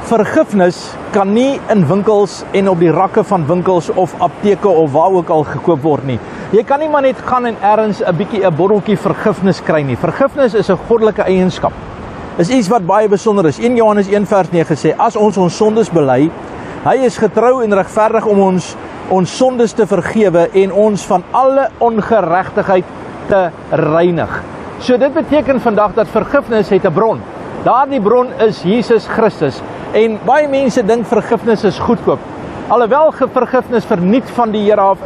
Vergifnis kan nie in winkels en op die rakke van winkels of apteke of waar ook al gekoop word nie. Jy kan nie maar net gaan en ergens 'n botteltjie vergifnis kry nie. Vergifnis is 'n goddelike eienskap. Is iets wat baie besonder is. 1 Johannes 1 vers 9 sê, as ons sondes bely, hy is getrou en regverdig om ons sondes te vergewe en ons van alle ongeregtigheid te reinig. So dit beteken vandag dat vergifnis het 'n bron. Daardie bron is Jesus Christus. En baie mense dink vergifnis is goedkoop. Alhoewel vergifnis verniet van die Here af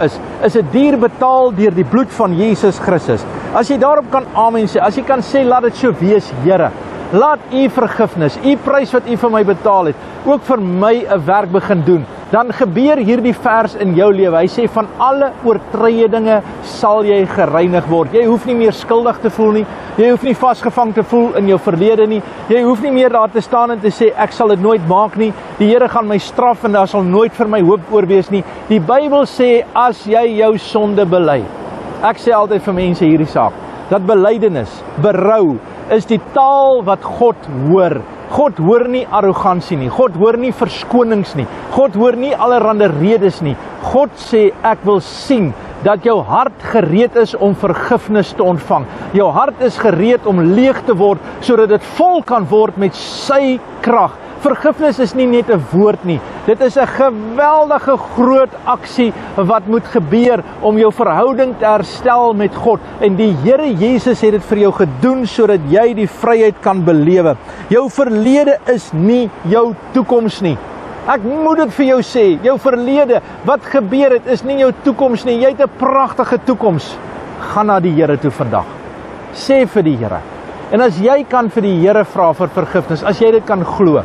is 'n duur betaal deur die bloed van Jesus Christus. As jy daarop kan amen sê, as jy kan sê, laat dit so wees, Here. Laat u vergifnis, u prys wat u vir my betaal het, ook vir my 'n werk begin doen. Dan gebeur hierdie vers in jou lewe. Hy sê, van alle oortredinge sal jy gereinig word. Jy hoef nie meer skuldig te voel nie. Jy hoef nie vasgevang te voel in jou verlede nie. Jy hoef nie meer daar te staan en te sê, ek sal dit nooit maak nie. Die Here gaan my straf en daar sal nooit vir my hoop oor wees nie. Die Bybel sê, as jy jou sonde bely. Ek sê altyd vir mense hierdie saak, dat belydenis, berou, is die taal wat God hoor. God hoor nie arrogansie nie. God hoor nie verskonings nie. God hoor nie allerhande redes nie. God sê, ek wil sien dat jou hart gereed is om vergifnis te ontvang. Jou hart is gereed om leeg te word, sodat dit vol kan word met sy krag. Vergifnis is nie net 'n woord nie. Dit is 'n geweldige groot aksie wat moet gebeur om jou verhouding te herstel met God. En die Here Jesus het dit vir jou gedoen sodat jy die vryheid kan belewe. Jou verlede is nie jou toekoms nie. Ek moet dit vir jou sê, jou verlede, wat gebeur het, is nie jou toekoms nie. Jy het 'n pragtige toekoms. Gaan na die Here toe vandag. Sê vir die Here. En as jy kan vir die Here vra vir vergifnis, as jy dit kan glo,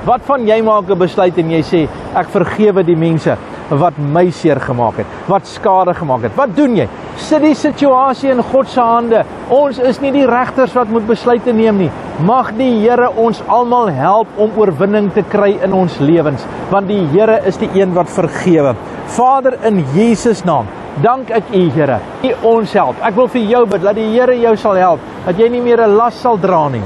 wat van jy maak 'n besluit en jy sê, ek vergewe die mense wat my seer gemaak het, wat skade gemaak het. Wat doen jy? Sit die situasie in God se hande. Ons is nie die regters wat moet besluite neem nie. Mag die Here ons almal help om oorwinning te kry in ons lewens, want die Here is die een wat vergewe. Vader, in Jesus naam, dank ek u, Here, u ons help. Ek wil vir jou bid, dat die Here jou sal help, dat jy nie meer 'n las sal dra nie.